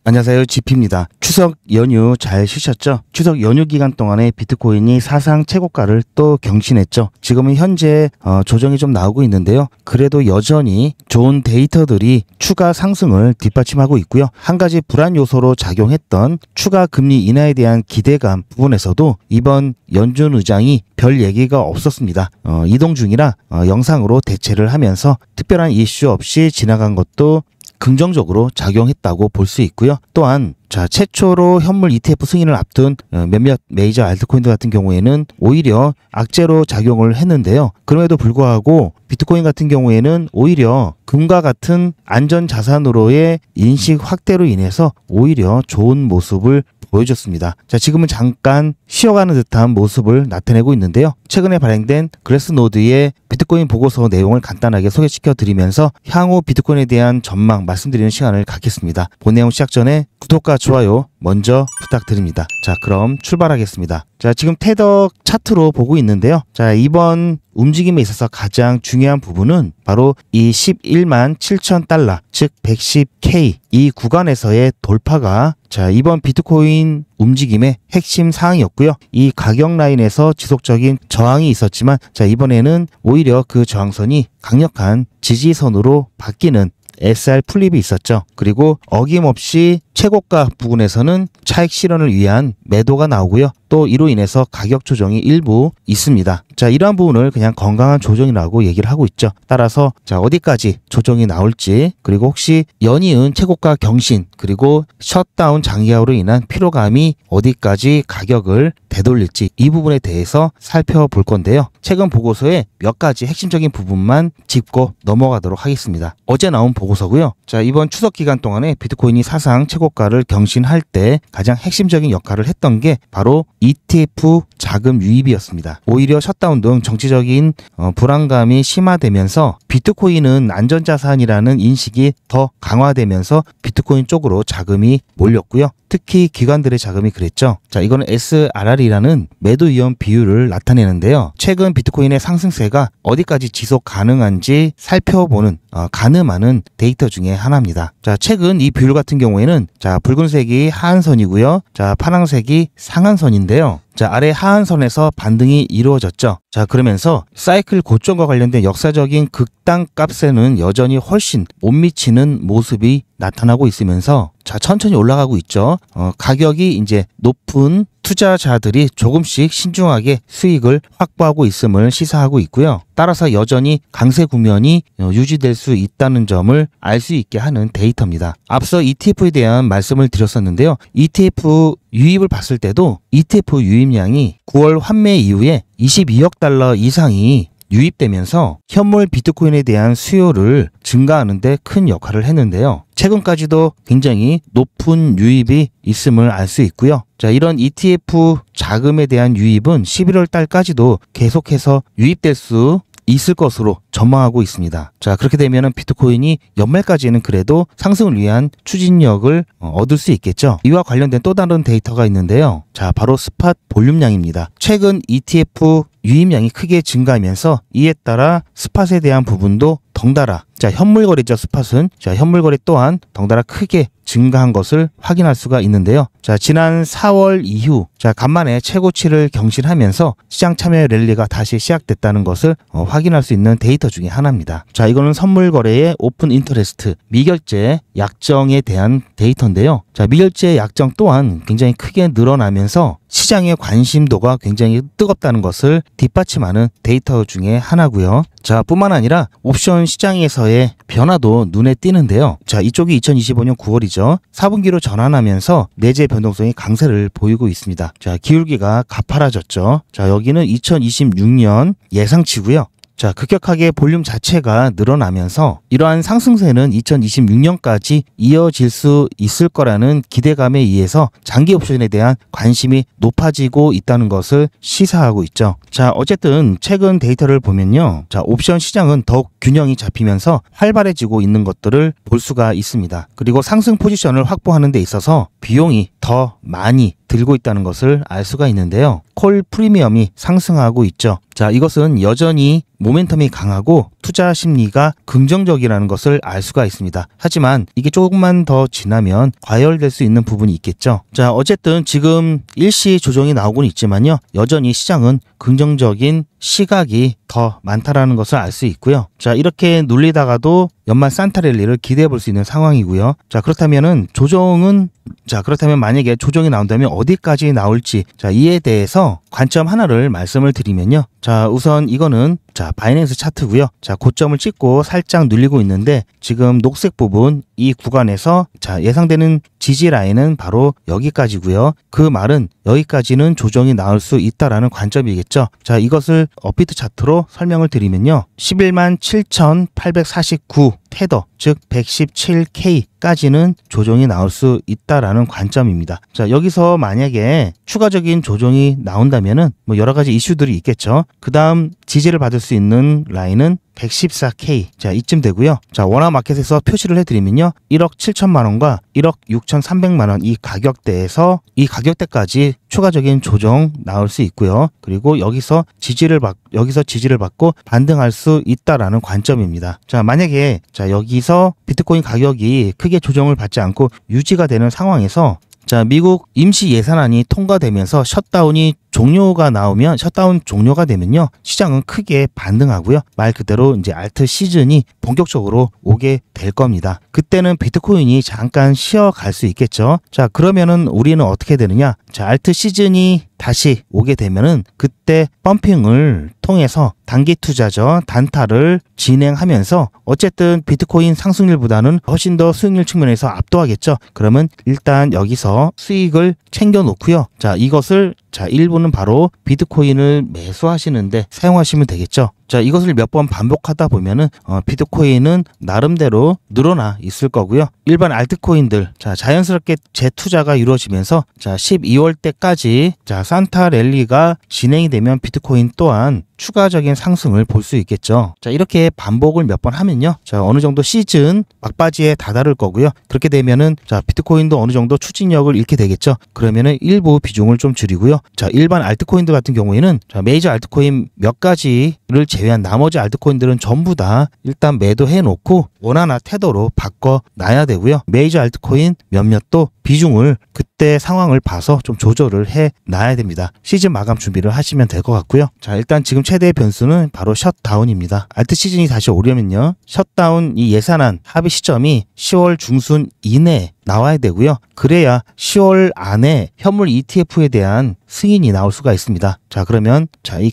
안녕하세요. GP입니다. 추석 연휴 잘 쉬셨죠? 추석 연휴 기간 동안에 비트코인이 사상 최고가를 또 경신했죠. 지금은 현재 조정이 좀 나오고 있는데요. 그래도 여전히 좋은 데이터들이 추가 상승을 뒷받침하고 있고요. 한 가지 불안 요소로 작용했던 추가 금리 인하에 대한 기대감 부분에서도 이번 연준 의장이 별 얘기가 없었습니다. 이동 중이라 영상으로 대체를 하면서 특별한 이슈 없이 지나간 것도 긍정적으로 작용했다고 볼 수 있고요. 또한 최초로 현물 ETF 승인을 앞둔 몇몇 메이저 알트코인들 같은 경우에는 오히려 악재로 작용을 했는데요. 그럼에도 불구하고 비트코인 같은 경우에는 오히려 금과 같은 안전자산으로의 인식 확대로 인해서 오히려 좋은 모습을 보여줬습니다. 지금은 잠깐 쉬어가는 듯한 모습을 나타내고 있는데요. 최근에 발행된 글래스노드의 비트코인 보고서 내용을 간단하게 소개시켜 드리면서 향후 비트코인에 대한 전망 말씀드리는 시간을 갖겠습니다. 본 내용 시작 전에 구독과 좋아요 먼저 부탁드립니다. 그럼 출발하겠습니다. 지금 테더 차트로 보고 있는데요. 이번 움직임에 있어서 가장 중요한 부분은 바로 이 11만 7천 달러, 즉 110K 이 구간에서의 돌파가 이번 비트코인 움직임의 핵심 사항이었고요. 이 가격 라인에서 지속적인 저항이 있었지만 이번에는 오히려 그 저항선이 강력한 지지선으로 바뀌는 SR 플립이 있었죠. 그리고 어김없이 최고가 부분에서는 차익 실현을 위한 매도가 나오고요. 또 이로 인해서 가격 조정이 일부 있습니다. 이러한 부분을 그냥 건강한 조정이라고 얘기를 하고 있죠. 따라서 어디까지 조정이 나올지, 그리고 혹시 연이은 최고가 경신, 그리고 셧다운 장기화로 인한 피로감이 어디까지 가격을 되돌릴지 이 부분에 대해서 살펴볼 건데요. 최근 보고서에 몇 가지 핵심적인 부분만 짚고 넘어가도록 하겠습니다. 어제 나온 보고서고요. 이번 추석 기간 동안에 비트코인이 사상 최고가를 경신할 때 가장 핵심적인 역할을 했던 게 바로 ETF 자금 유입이었습니다. 오히려 셧다운 등 정치적인 불안감이 심화되면서 비트코인은 안전자산이라는 인식이 더 강화되면서 비트코인 쪽으로 자금이 몰렸고요. 특히 기관들의 자금이 그랬죠. 이거는 SRR이라는 매도 위험 비율을 나타내는데요. 최근 비트코인의 상승세가 어디까지 지속 가능한지 살펴보는 가늠하는 데이터 중에 하나입니다. 최근 이 비율 같은 경우에는 붉은색이 하한선이고요. 파란색이 상한선인데요. 아래 하한선에서 반등이 이루어졌죠. 그러면서 사이클 고점과 관련된 역사적인 극단 값에는 여전히 훨씬 못 미치는 모습이 나타나고 있으면서 천천히 올라가고 있죠. 가격이 이제 높은 투자자들이 조금씩 신중하게 수익을 확보하고 있음을 시사하고 있고요. 따라서 여전히 강세 국면이 유지될 수 있다는 점을 알 수 있게 하는 데이터입니다. 앞서 ETF에 대한 말씀을 드렸었는데요. ETF 유입을 봤을 때도 ETF 유입량이 9월 환매 이후에 22억 달러 이상이 유입되면서 현물 비트코인에 대한 수요를 증가하는 데 큰 역할을 했는데요. 최근까지도 굉장히 높은 유입이 있음을 알 수 있고요. 이런 ETF 자금에 대한 유입은 11월 달까지도 계속해서 유입될 수 있을 것으로 전망하고 있습니다. 그렇게 되면 비트코인이 연말까지는 그래도 상승을 위한 추진력을 얻을 수 있겠죠. 이와 관련된 또 다른 데이터가 있는데요. 바로 스팟 볼륨량입니다. 최근 ETF 유입량이 크게 증가하면서 이에 따라 스팟에 대한 부분도 덩달아 현물 거래죠. 스팟은 현물 거래 또한 덩달아 크게 증가한 것을 확인할 수가 있는데요. 지난 4월 이후 간만에 최고치를 경신하면서 시장 참여 랠리가 다시 시작됐다는 것을 확인할 수 있는 데이터 중에 하나입니다. 이거는 선물 거래의 오픈 인터레스트 미결제 약정에 대한 데이터인데요. 미결제 약정 또한 굉장히 크게 늘어나면서 시장의 관심도가 굉장히 뜨겁다는 것을 뒷받침하는 데이터 중에 하나고요. 뿐만 아니라 옵션 시장에서의 변화도 눈에 띄는데요. 이쪽이 2025년 9월이죠. 4분기로 전환하면서 내재 변동성이 강세를 보이고 있습니다. 기울기가 가파라졌죠. 여기는 2026년 예상치고요. 급격하게 볼륨 자체가 늘어나면서 이러한 상승세는 2026년까지 이어질 수 있을 거라는 기대감에 의해서 장기 옵션에 대한 관심이 높아지고 있다는 것을 시사하고 있죠. 어쨌든 최근 데이터를 보면요. 옵션 시장은 더욱 균형이 잡히면서 활발해지고 있는 것들을 볼 수가 있습니다. 그리고 상승 포지션을 확보하는 데 있어서 비용이 더 많이 들고 있다는 것을 알 수가 있는데요. 콜 프리미엄이 상승하고 있죠. 자, 이것은 여전히 모멘텀이 강하고 투자 심리가 긍정적이라는 것을 알 수가 있습니다. 하지만 이게 조금만 더 지나면 과열될 수 있는 부분이 있겠죠. 자, 어쨌든 지금 일시 조정이 나오고는 있지만요. 여전히 시장은 긍정적인 시각이 더 많다라는 것을 알 수 있고요. 자, 이렇게 눌리다가도 연말 산타랠리를 기대해 볼 수 있는 상황이고요. 자, 그렇다면 만약에 조정이 나온다면 어디까지 나올지, 자, 이에 대해서 관점 하나를 말씀을 드리면요. 자, 우선 이거는 바이낸스 차트고요. 자, 고점을 찍고 살짝 눌리고 있는데 지금 녹색 부분 이 구간에서 예상되는 지지 라인은 바로 여기까지고요. 그 말은 여기까지는 조정이 나올 수 있다라는 관점이겠죠. 자, 이것을 업비트 차트로 설명을 드리면요. 11만 7,849 테더, 즉 117K까지는 조정이 나올 수 있다라는 관점입니다. 자, 여기서 만약에 추가적인 조정이 나온다면은 여러 가지 이슈들이 있겠죠. 그 다음 지지를 받을 수 있는 라인은 114K. 자, 이쯤 되고요. 자, 원화마켓에서 표시를 해드리면요. 1억 7천만 원과 1억 6,300만 원 이 가격대까지 추가적인 조정 나올 수 있고요. 그리고 여기서 지지를 받고 반등할 수 있다라는 관점입니다. 자, 만약에 여기서 비트코인 가격이 크게 조정을 받지 않고 유지가 되는 상황에서 미국 임시 예산안이 통과되면서 셧다운 종료가 되면요. 시장은 크게 반등하고요. 말 그대로 이제 알트 시즌이 본격적으로 오게 될 겁니다. 그때는 비트코인이 잠깐 쉬어갈 수 있겠죠. 자, 그러면은 우리는 어떻게 되느냐? 자, 알트 시즌이 다시 오게 되면은 그때 펌핑을 통해서 단기 투자죠. 단타를 진행하면서 어쨌든 비트코인 상승률보다는 훨씬 더 수익률 측면에서 압도하겠죠. 그러면 일단 여기서 수익을 챙겨 놓고요. 자, 이것을 일부는 바로 비트코인을 매수하시는데 사용하시면 되겠죠. 자, 이것을 몇 번 반복하다 보면은 비트코인은 나름대로 늘어나 있을 거고요. 일반 알트코인들 자연스럽게 재투자가 이루어지면서 12월 때까지 산타 랠리가 진행이 되면 비트코인 또한 추가적인 상승을 볼 수 있겠죠. 자, 이렇게 반복을 몇 번 하면요. 어느 정도 시즌 막바지에 다다를 거고요. 그렇게 되면은 비트코인도 어느 정도 추진력을 잃게 되겠죠. 그러면은 일부 비중을 좀 줄이고요. 일반 알트코인들 같은 경우에는 메이저 알트코인 몇 가지를 제외한 나머지 알트코인들은 전부 다 일단 매도해 놓고 원화나 테더로 바꿔 놔야 되고요. 메이저 알트코인 몇몇도 비중을 그때 상황을 봐서 좀 조절을 해 놔야 됩니다. 시즌 마감 준비를 하시면 될 것 같고요. 자, 일단 지금 최대의 변수는 바로 셧다운입니다. 알트 시즌이 다시 오려면요. 셧다운 이 예산안 합의 시점이 10월 중순 이내에 나와야 되고요. 그래야 10월 안에 현물 ETF에 대한 승인이 나올 수가 있습니다. 자, 그러면 이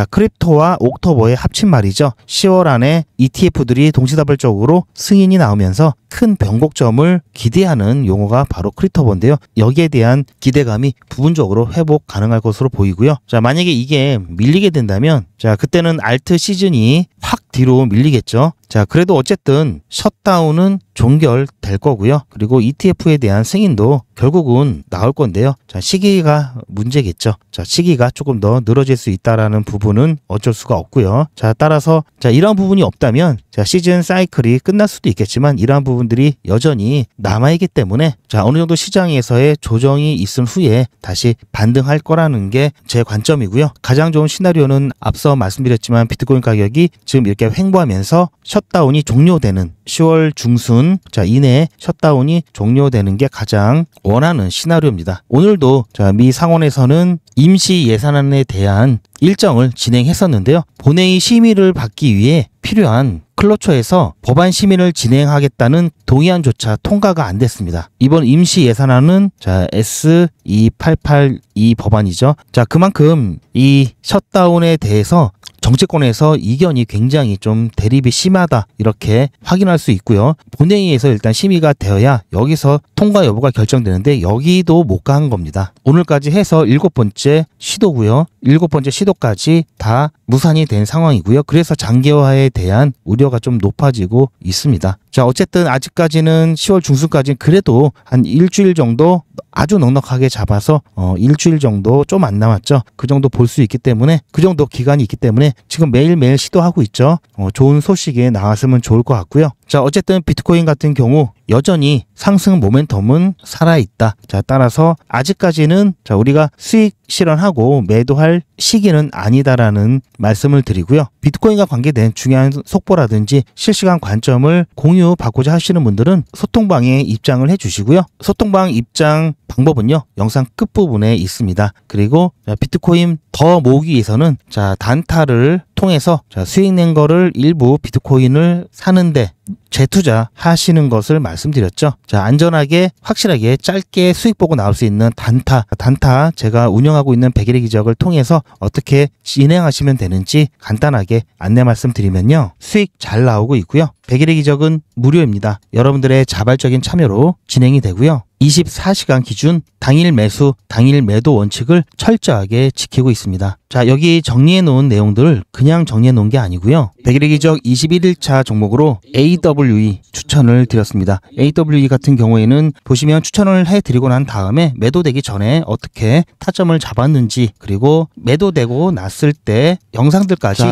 크립토와 옥토버의 합친 말이죠. 10월 안에 ETF들이 동시다발적으로 승인이 나오면서 큰 변곡점을 기대하는 용어가 바로 크립토버인데요. 여기에 대한 기대감이 부분적으로 회복 가능할 것으로 보이고요. 자, 만약에 이게 밀리게 된다면 그때는 알트 시즌이 확 뒤로 밀리겠죠. 자, 그래도 어쨌든 셧다운은 종결될 거고요. 그리고 ETF에 대한 승인도 결국은 나올 건데요. 자, 시기가 문제겠죠. 자, 시기가 조금 더 늘어질 수 있다라는 부분은 어쩔 수가 없고요. 자, 따라서 이러한 부분이 없다면 시즌 사이클이 끝날 수도 있겠지만 이러한 부분들이 여전히 남아있기 때문에 어느 정도 시장에서의 조정이 있은 후에 다시 반등할 거라는 게 제 관점이고요. 가장 좋은 시나리오는 앞서 말씀드렸지만 비트코인 가격이 지금 이렇게 횡보하면서 셧다운이 종료되는 10월 중순 이내에 셧다운이 종료되는 게 가장 원하는 시나리오입니다. 오늘도 미 상원에서는 임시 예산안에 대한 일정을 진행했었는데요. 본회의 심의를 받기 위해 필요한 클로처에서 법안 심의를 진행하겠다는 동의안조차 통과가 안 됐습니다. 이번 임시 예산안은 S2882 법안이죠. 그만큼 이 셧다운에 대해서 정치권에서 이견이 굉장히 좀 대립이 심하다 이렇게 확인할 수 있고요. 본회의에서 일단 심의가 되어야 여기서 통과 여부가 결정되는데 여기도 못 간 겁니다. 오늘까지 해서 7번째 시도고요. 7번째 시도까지 다 무산이 된 상황이고요. 그래서 장기화에 대한 우려가 좀 높아지고 있습니다. 자, 어쨌든 아직까지는 10월 중순까지는 그래도 한 일주일 정도 아주 넉넉하게 잡아서 일주일 정도 좀 안 남았죠. 그 정도 볼 수 있기 때문에 그 정도 기간이 있기 때문에 지금 매일매일 시도하고 있죠. 좋은 소식이 나왔으면 좋을 것 같고요. 자, 어쨌든 비트코인 같은 경우 여전히 상승 모멘텀은 살아있다. 자, 따라서 아직까지는 자, 우리가 수익 실현하고 매도할 시기는 아니다라는 말씀을 드리고요. 비트코인과 관계된 중요한 속보라든지 실시간 관점을 공유받고자 하시는 분들은 소통방에 입장을 해주시고요. 소통방 입장 방법은요, 영상 끝부분에 있습니다. 그리고 자, 비트코인 더 모으기 위해서는 자, 단타를 통해서 자, 수익 낸 거를 일부 비트코인을 사는데 재투자 하시는 것을 말씀드렸죠. 자, 안전하게 확실하게 짧게 수익 보고 나올 수 있는 단타 제가 운영하고 있는 백일의 기적을 통해서 어떻게 진행하시면 되는지 간단하게 안내 말씀드리면요, 수익 잘 나오고 있고요. 백일의 기적은 무료입니다. 여러분들의 자발적인 참여로 진행이 되고요. 24시간 기준 당일 매수, 당일 매도 원칙을 철저하게 지키고 있습니다. 자, 여기 정리해 놓은 내용들을 그냥 정리해 놓은 게 아니고요. 백일의 기적 21일차 종목으로 AWE 추천을 드렸습니다. AWE 같은 경우에는 보시면 추천을 해드리고 난 다음에 매도되기 전에 어떻게 타점을 잡았는지, 그리고 매도되고 났을 때 영상들까지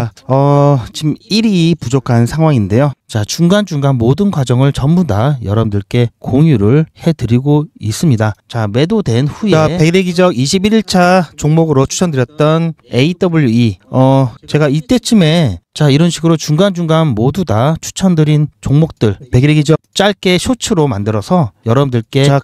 지금 1이 부족한 상황인데요. 자, 중간중간 모든 과정을 전부 다 여러분들께 공유를 해드리고 있습니다. 자, 매도된 후에 자, 백일의 기적 21일차 종목으로 추천드렸던 AWE 제가 이때쯤에 자, 이런 식으로 중간중간 모두 다 추천드린 종목들 백일의 기적 짧게 쇼츠로 만들어서 여러분들께 자,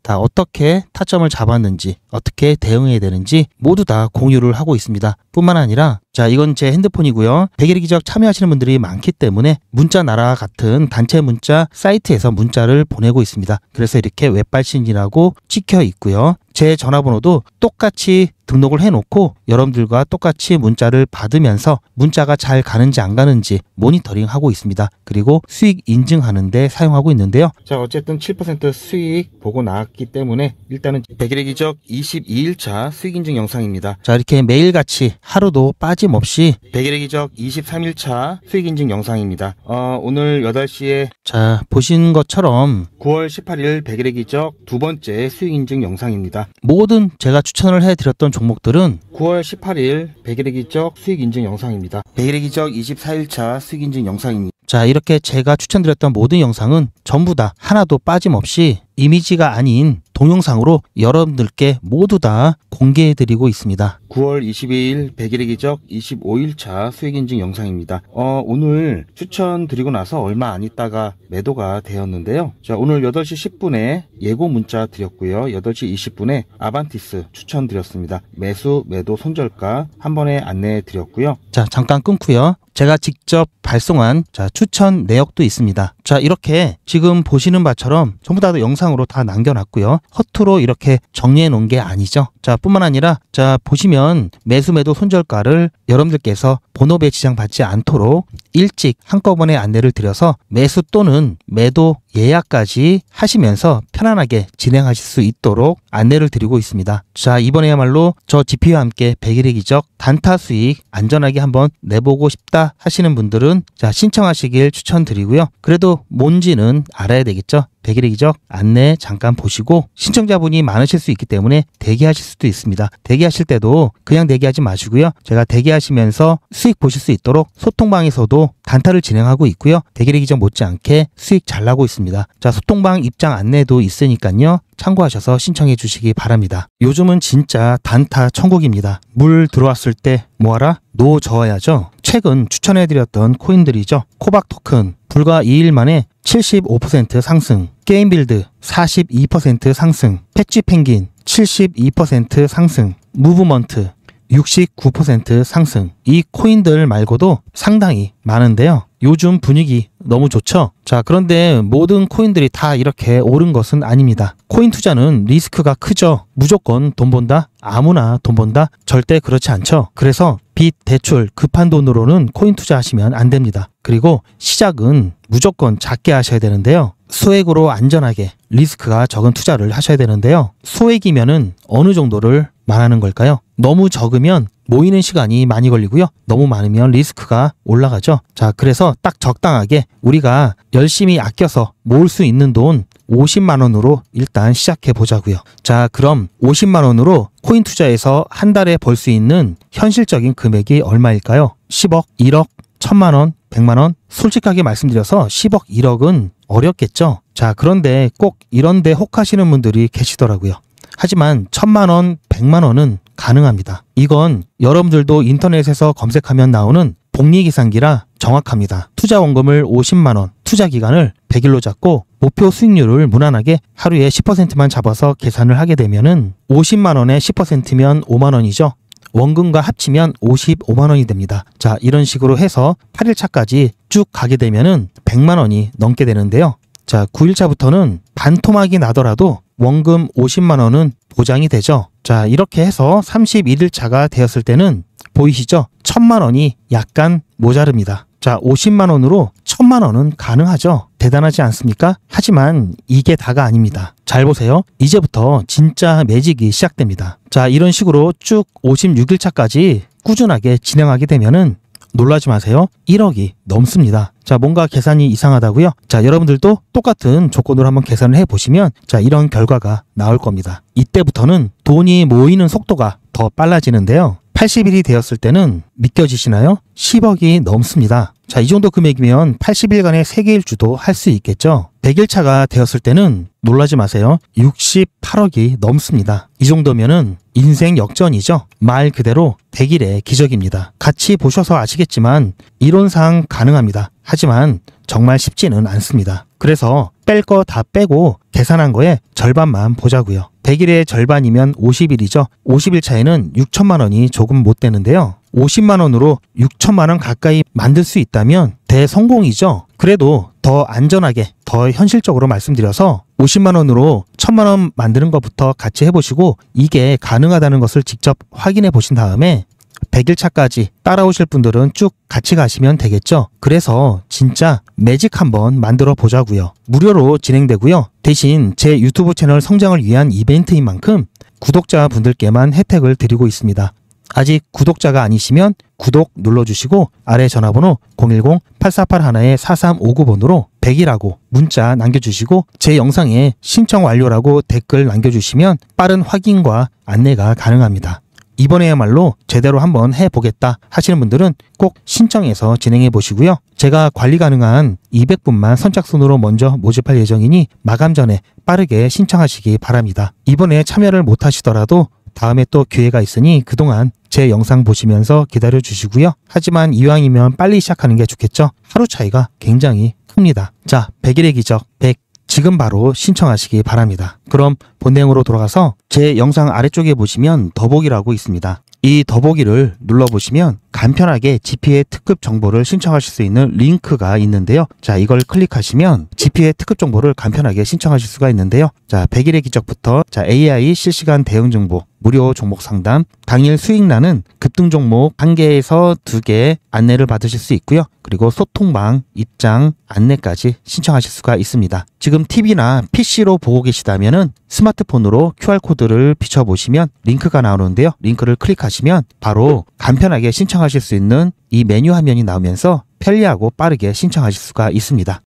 다 어떻게 타점을 잡았는지, 어떻게 대응해야 되는지 모두 다 공유를 하고 있습니다. 뿐만 아니라 자, 이건 제 핸드폰이고요. 백일의 기적 참여하시는 분들이 많기 때문에 문자나라 같은 단체 문자 사이트에서 문자를 보내고 있습니다. 그래서 이렇게 웹발신이라고 찍혀 있고요. 제 전화번호도 똑같이 등록을 해놓고 여러분들과 똑같이 문자를 받으면서 문자가 잘 가는지 안 가는지 모니터링하고 있습니다. 그리고 수익 인증하는 데 사용하고 있는데요. 자, 어쨌든 7% 수익 보고 나왔기 때문에 일단은 백일의 기적 22일차 수익 인증 영상입니다. 자, 이렇게 매일같이 하루도 빠짐없이 백일의 기적 23일차 수익 인증 영상입니다. 오늘 8시에 자, 보신 것처럼 9월 18일 백일의 기적 두 번째 수익 인증 영상입니다. 모든 제가 추천을 해드렸던 종목들은 9월 18일 백일의 기적 수익 인증 영상입니다. 백일의 기적 24일차 수익 인증 영상입니다. 자, 이렇게 제가 추천드렸던 모든 영상은 전부 다 하나도 빠짐없이 이미지가 아닌 동영상으로 여러분들께 모두 다 공개해드리고 있습니다. 9월 22일 백일의 기적 25일차 수익인증 영상입니다. 오늘 추천드리고 나서 얼마 안 있다가 매도가 되었는데요. 자, 오늘 8시 10분에 예고 문자 드렸고요. 8시 20분에 아반티스 추천드렸습니다. 매수, 매도, 손절가 한 번에 안내해 드렸고요. 자, 잠깐 끊고요. 제가 직접 발송한 자, 추천 내역도 있습니다. 자, 이렇게 지금 보시는 바처럼 전부 다 영상으로 다 남겨놨고요. 허투루 이렇게 정리해 놓은 게 아니죠. 자, 뿐만 아니라 자, 보시면 매수, 매도, 손절가를 여러분들께서 본업에 지장받지 않도록 일찍 한꺼번에 안내를 드려서 매수 또는 매도 예약까지 하시면서 편안하게 진행하실 수 있도록 안내를 드리고 있습니다. 자, 이번에야말로 저 GP와 함께 백일의 기적 단타 수익 안전하게 한번 내보고 싶다 하시는 분들은 자, 신청하시길 추천드리고요. 그래도 뭔지는 알아야 되겠죠. 백일의 기적 안내 잠깐 보시고 신청자분이 많으실 수 있기 때문에 대기하실 수도 있습니다. 대기하실 때도 그냥 대기하지 마시고요. 제가 대기하시면서 수익 보실 수 있도록 소통방에서도 단타를 진행하고 있고요. 백일의 기적 못지않게 수익 잘 나고 있습니다. 자, 소통방 입장 안내도 있으니까요. 참고하셔서 신청해 주시기 바랍니다. 요즘은 진짜 단타 천국입니다. 물 들어왔을 때 뭐하라? 노 저어야죠. 최근 추천해드렸던 코인들이죠. 코박 토큰 불과 2일 만에 75% 상승, 게임빌드 42% 상승, 패치 펭귄 72% 상승, 무브먼트 69% 상승. 이 코인들 말고도 상당히 많은데요. 요즘 분위기 너무 좋죠? 자, 그런데 모든 코인들이 다 이렇게 오른 것은 아닙니다. 코인 투자는 리스크가 크죠. 무조건 돈 번다? 아무나 돈 번다? 절대 그렇지 않죠. 그래서 빚, 대출, 급한 돈으로는 코인 투자하시면 안 됩니다. 그리고 시작은 무조건 작게 하셔야 되는데요. 소액으로 안전하게 리스크가 적은 투자를 하셔야 되는데요. 소액이면은 어느 정도를 말하는 걸까요? 너무 적으면 모이는 시간이 많이 걸리고요. 너무 많으면 리스크가 올라가죠. 자, 그래서 딱 적당하게 우리가 열심히 아껴서 모을 수 있는 돈 50만 원으로 일단 시작해 보자고요. 자, 그럼 50만 원으로 코인 투자에서 한 달에 벌 수 있는 현실적인 금액이 얼마일까요? 10억, 1억, 1000만원, 100만원? 솔직하게 말씀드려서 10억, 1억은 어렵겠죠. 자, 그런데 꼭 이런데 혹하시는 분들이 계시더라고요. 하지만 1000만원, 100만원은 가능합니다. 이건 여러분들도 인터넷에서 검색하면 나오는 복리계산기라 정확합니다. 투자 원금을 50만원, 투자 기간을 100일로 잡고 목표 수익률을 무난하게 하루에 10%만 잡아서 계산을 하게 되면은 50만원에 10%면 5만원이죠. 원금과 합치면 55만원이 됩니다. 자, 이런 식으로 해서 8일차까지 쭉 가게 되면은 100만원이 넘게 되는데요. 자, 9일차부터는 반토막이 나더라도 원금 50만원은 보장이 되죠. 자, 이렇게 해서 31일차가 되었을 때는 보이시죠? 1000만원이 약간 모자릅니다. 자, 50만원으로 1000만원은 가능하죠. 대단하지 않습니까? 하지만 이게 다가 아닙니다. 잘 보세요. 이제부터 진짜 매직이 시작됩니다. 자, 이런 식으로 쭉 56일차까지 꾸준하게 진행하게 되면은 놀라지 마세요. 1억이 넘습니다. 자, 뭔가 계산이 이상하다고요? 자, 여러분들도 똑같은 조건으로 한번 계산을 해보시면 자, 이런 결과가 나올 겁니다. 이때부터는 돈이 모이는 속도가 더 빨라지는데요. 80일이 되었을 때는 믿겨지시나요? 10억이 넘습니다. 자, 이 정도 금액이면 80일간의 세계일주도 할 수 있겠죠. 100일차가 되었을 때는 놀라지 마세요. 68억이 넘습니다. 이 정도면은 인생 역전이죠. 말 그대로 100일의 기적입니다. 같이 보셔서 아시겠지만 이론상 가능합니다. 하지만 정말 쉽지는 않습니다. 그래서 뺄 거 다 빼고 계산한 거에 절반만 보자고요. 100일의 절반이면 50일이죠. 50일 차에는 6천만 원이 조금 못 되는데요. 50만 원으로 6천만 원 가까이 만들 수 있다면 대성공이죠. 그래도 더 안전하게, 더 현실적으로 말씀드려서 50만 원으로 1000만 원 만드는 것부터 같이 해보시고 이게 가능하다는 것을 직접 확인해 보신 다음에 100일 차까지 따라오실 분들은 쭉 같이 가시면 되겠죠. 그래서 진짜 매직 한번 만들어 보자고요. 무료로 진행되고요. 대신 제 유튜브 채널 성장을 위한 이벤트인 만큼 구독자분들께만 혜택을 드리고 있습니다. 아직 구독자가 아니시면 구독 눌러주시고 아래 전화번호 010-8481-4359번으로 100이라고 문자 남겨주시고 제 영상에 신청 완료라고 댓글 남겨주시면 빠른 확인과 안내가 가능합니다. 이번에야말로 제대로 한번 해보겠다 하시는 분들은 꼭 신청해서 진행해 보시고요. 제가 관리 가능한 200분만 선착순으로 먼저 모집할 예정이니 마감 전에 빠르게 신청하시기 바랍니다. 이번에 참여를 못 하시더라도 다음에 또 기회가 있으니 그동안 제 영상 보시면서 기다려 주시고요. 하지만 이왕이면 빨리 시작하는 게 좋겠죠. 하루 차이가 굉장히 큽니다. 자, 100일의 기적 100 지금 바로 신청하시기 바랍니다. 그럼 본내용으로 돌아가서 제 영상 아래쪽에 보시면 더보기라고 있습니다. 이 더보기를 눌러보시면 간편하게 GPA 특급 정보를 신청하실 수 있는 링크가 있는데요. 자, 이걸 클릭하시면 GPA 특급 정보를 간편하게 신청하실 수가 있는데요. 자, 100일의 기적부터 자, AI 실시간 대응 정보, 무료 종목 상담, 당일 수익나는 급등 종목 1개에서 2개 안내를 받으실 수 있고요. 그리고 소통방, 입장, 안내까지 신청하실 수가 있습니다. 지금 TV나 PC로 보고 계시다면은 스마트폰으로 QR코드를 비춰보시면 링크가 나오는데요. 링크를 클릭하시면 바로 간편하게 신청하실 수 있는 이 메뉴 화면이 나오면서 편리하고 빠르게 신청하실 수가 있습니다.